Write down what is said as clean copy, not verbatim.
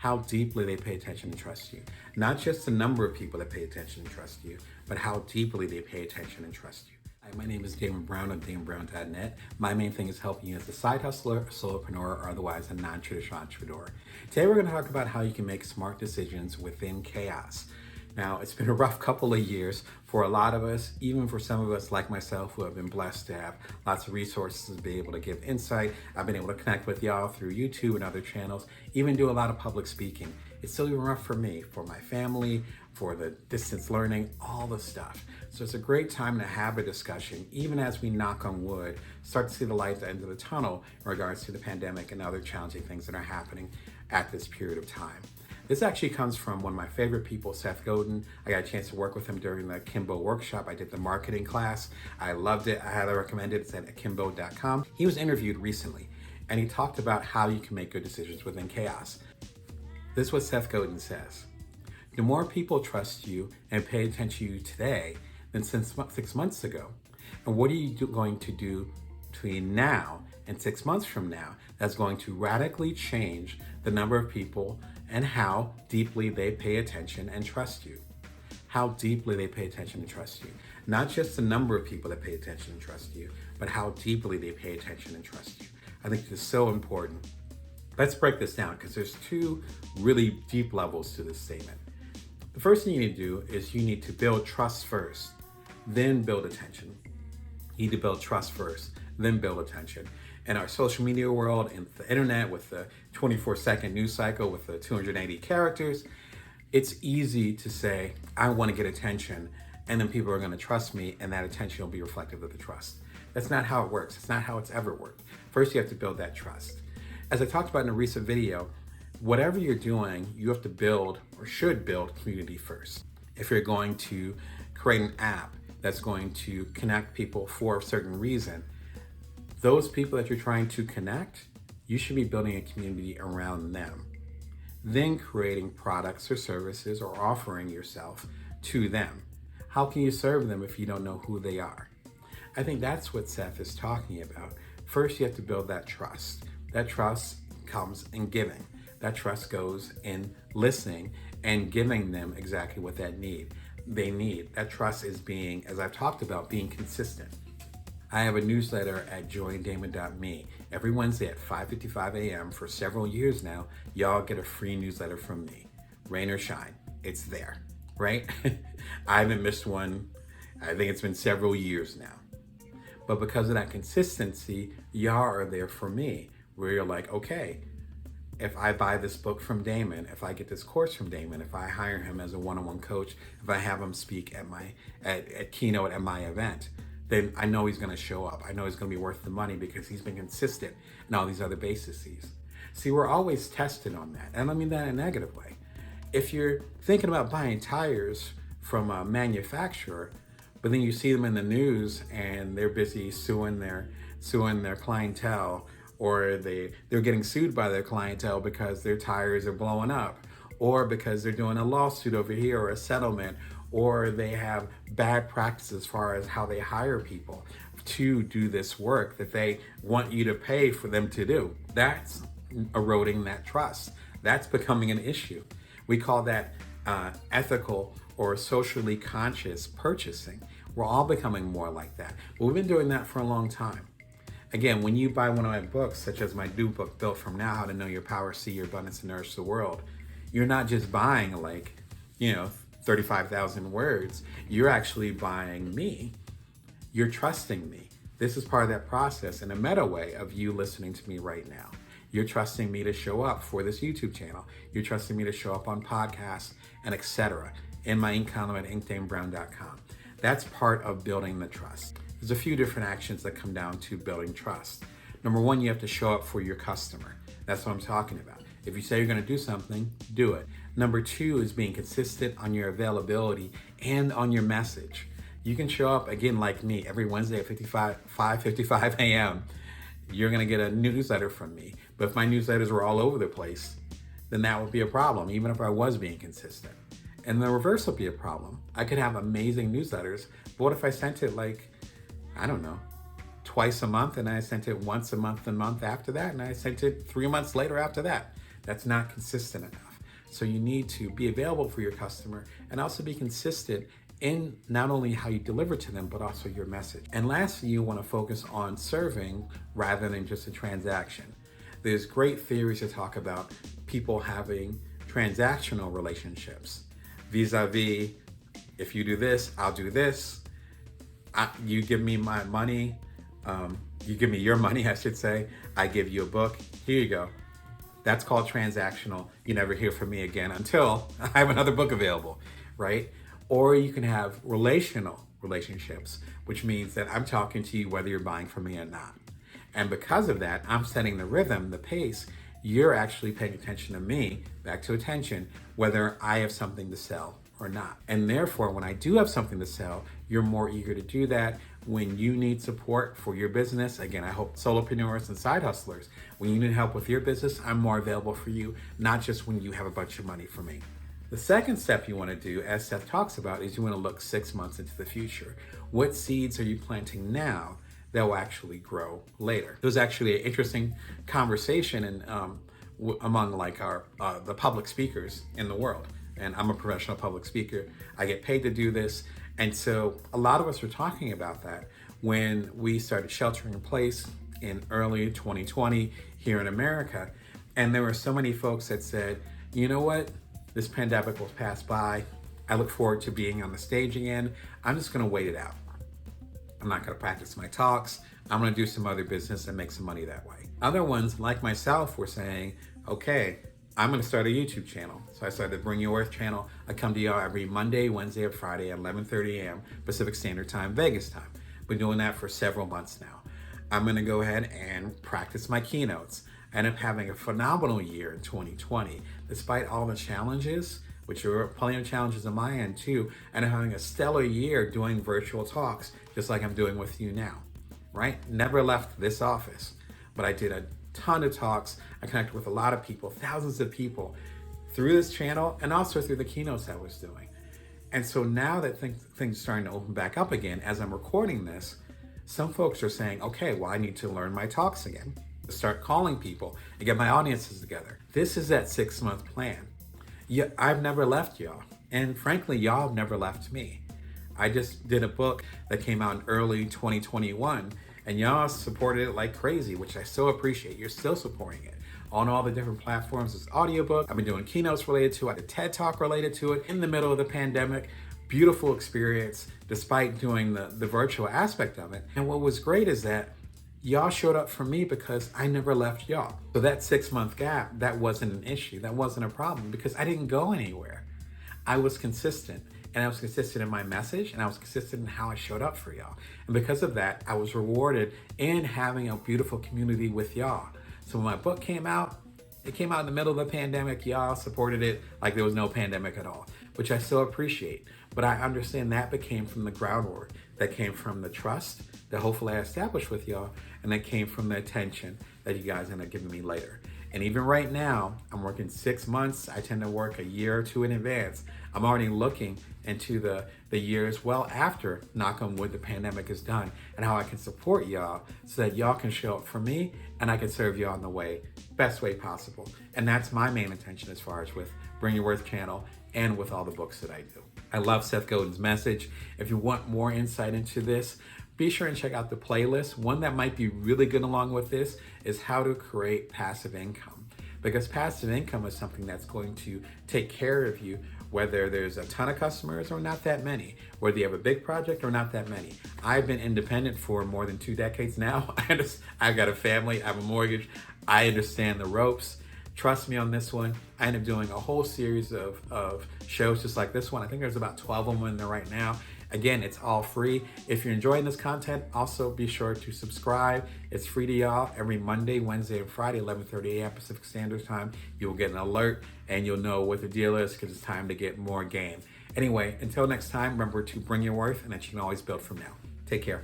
how deeply they pay attention and trust you. Not just the number of people that pay attention and trust you, but how deeply they pay attention and trust you. Hi, my name is Damon Brown of DamonBrown.net. My main thing is helping you as a side hustler, solopreneur, or otherwise a non-traditional entrepreneur. Today we're going to talk about how you can make smart decisions within chaos. Now, it's been a rough couple of years for a lot of us, even for some of us like myself who have been blessed to have lots of resources to be able to give insight. I've been able to connect with y'all through YouTube and other channels, even do a lot of public speaking. It's still even rough for me, for my family, for the distance learning, all the stuff. So it's a great time to have a discussion, even as we knock on wood, start to see the light at the end of the tunnel in regards to the pandemic and other challenging things that are happening at this period of time. This actually comes from one of my favorite people, Seth Godin. I got a chance to work with him during the Akimbo workshop. I did the marketing class. I loved it. I highly recommend it. It's at akimbo.com. He was interviewed recently, and he talked about how you can make good decisions within chaos. This is what Seth Godin says. The more people trust you and pay attention to you today than since 6 months ago, and what are you going to do between now and 6 months from now that's going to radically change the number of people and how deeply they pay attention and trust you. How deeply they pay attention and trust you. Not just the number of people that pay attention and trust you, but how deeply they pay attention and trust you. I think this is so important. Let's break this down because there's two really deep levels to this statement. The first thing you need to do is you need to build trust first, then build attention. You need to build trust first, then build attention. In our social media world and the internet with the 24-second news cycle with the 280 characters, it's easy to say, I want to get attention, and then people are going to trust me, and that attention will be reflective of the trust. That's not how it works. It's not how it's ever worked. First, you have to build that trust. As I talked about in a recent video, whatever you're doing, you have to build or should build community first. If you're going to create an app that's going to connect people for a certain reason, those people that you're trying to connect, you should be building a community around them. Then creating products or services or offering yourself to them. How can you serve them if you don't know who they are? I think that's what Seth is talking about. First, you have to build that trust. That trust comes in giving. That trust goes in listening and giving them exactly what they need. That trust is being, as I've talked about, being consistent. I have a newsletter at joindamon.me. Every Wednesday at 5:55 a.m. for several years now, y'all get a free newsletter from me. Rain or shine, it's there, right? I haven't missed one. I think it's been several years now. But because of that consistency, y'all are there for me, where you're like, okay, if I buy this book from Damon, if I get this course from Damon, if I hire him as a one-on-one coach, if I have him speak at keynote at my event, then I know he's going to show up. I know he's going to be worth the money because he's been consistent in all these other bases. See, we're always tested on that. And I don't mean that in a negative way. If you're thinking about buying tires from a manufacturer, but then you see them in the news and they're busy suing their clientele, or they're getting sued by their clientele because their tires are blowing up, or because they're doing a lawsuit over here or a settlement, or they have bad practices as far as how they hire people to do this work that they want you to pay for them to do. That's eroding that trust. That's becoming an issue. We call that ethical or socially conscious purchasing. We're all becoming more like that. But we've been doing that for a long time. Again, when you buy one of my books, such as my new book, Built From Now, How to Know Your Power, See Your Abundance, and Nourish the World, you're not just buying 35,000 words. You're actually buying me. You're trusting me. This is part of that process in a meta way of you listening to me right now. You're trusting me to show up for this YouTube channel. You're trusting me to show up on podcasts and etc. in my ink column at inkdamebrown.com. That's part of building the trust. There's a few different actions that come down to building trust. Number one, you have to show up for your customer. That's what I'm talking about. If you say you're going to do something, do it. Number two is being consistent on your availability and on your message. You can show up, again, like me, every Wednesday at 5:55 a.m. You're going to get a newsletter from me. But if my newsletters were all over the place, then that would be a problem, even if I was being consistent. And the reverse would be a problem. I could have amazing newsletters, but what if I sent it twice a month, and I sent it once a month, the month after that, and I sent it 3 months later after that? That's not consistent enough. So you need to be available for your customer and also be consistent in not only how you deliver to them, but also your message. And lastly, you want to focus on serving rather than just a transaction. There's great theories to talk about people having transactional relationships, vis-a-vis, if you do this, I'll do this. You give me my money, you give me your money, I should say. I give you a book, here you go. That's called transactional. You never hear from me again until I have another book available, right? Or you can have relational relationships, which means that I'm talking to you whether you're buying from me or not. And because of that, I'm setting the rhythm, the pace. You're actually paying attention to me, back to attention, whether I have something to sell or not. And therefore, when I do have something to sell, you're more eager to do that. When you need support for your business, again, I hope solopreneurs and side hustlers, when you need help with your business, I'm more available for you, not just when you have a bunch of money for me. The second step you want to do, as Seth talks about, is you want to look 6 months into the future. What seeds are you planting now that will actually grow later? There was actually an interesting conversation among the public speakers in the world. And I'm a professional public speaker. I get paid to do this. And so a lot of us were talking about that when we started sheltering in place in early 2020 here in America. And there were so many folks that said, you know what? This pandemic will pass by. I look forward to being on the stage again. I'm just gonna wait it out. I'm not gonna practice my talks. I'm gonna do some other business and make some money that way. Other ones, like myself, were saying, okay, I'm gonna start a YouTube channel. So I started the Bring Your Worth channel. I come to y'all every Monday, Wednesday, or Friday at 11:30 a.m. Pacific Standard Time, Vegas time. Been doing that for several months now. I'm gonna go ahead and practice my keynotes. I ended up having a phenomenal year in 2020. Despite all the challenges, which are plenty of challenges on my end too, and I'm having a stellar year doing virtual talks, just like I'm doing with you now, right? Never left this office, but I did a ton of talks. I connected with a lot of people, thousands of people through this channel and also through the keynotes I was doing. And so now that things are starting to open back up again, as I'm recording this, some folks are saying, okay, well, I need to learn my talks again, to start calling people and get my audiences together. This is that 6-month plan. Yeah, I've never left y'all. And frankly, y'all have never left me. I just did a book that came out in early 2021 and y'all supported it like crazy, which I so appreciate. You're still supporting it on all the different platforms. It's audiobook. I've been doing keynotes related to it. I did TED Talk related to it in the middle of the pandemic. Beautiful experience, despite doing the virtual aspect of it. And what was great is that y'all showed up for me because I never left y'all. So that 6-month gap, that wasn't an issue. That wasn't a problem because I didn't go anywhere. I was consistent. And I was consistent in my message, and I was consistent in how I showed up for y'all. And because of that, I was rewarded in having a beautiful community with y'all. So when my book came out, it came out in the middle of the pandemic. Y'all supported it like there was no pandemic at all, which I so appreciate. But I understand that became from the groundwork, that came from the trust that hopefully I established with y'all, and that came from the attention that you guys end up giving me later. And even right now, I'm working 6 months. I tend to work a year or two in advance. I'm already looking into the years well after, knock on wood, the pandemic is done, and how I can support y'all so that y'all can show up for me and I can serve y'all in the best way possible. And that's my main intention as far as with Bring Your Worth channel and with all the books that I do. I love Seth Godin's message. If you want more insight into this, be sure and check out the playlist. One that might be really good along with this is how to create passive income. Because passive income is something that's going to take care of you, whether there's a ton of customers or not that many, whether you have a big project or not that many. I've been independent for more than 2 decades now. I've got a family, I have a mortgage. I understand the ropes. Trust me on this one. I end up doing a whole series of shows just like this one. I think there's about 12 of them in there right now. Again, it's all free. If you're enjoying this content, also be sure to subscribe. It's free to y'all every Monday, Wednesday, and Friday, 11:30 a.m. Pacific Standard Time. You'll get an alert and you'll know what the deal is because it's time to get more game. Anyway, until next time, remember to bring your worth and that you can always build from now. Take care.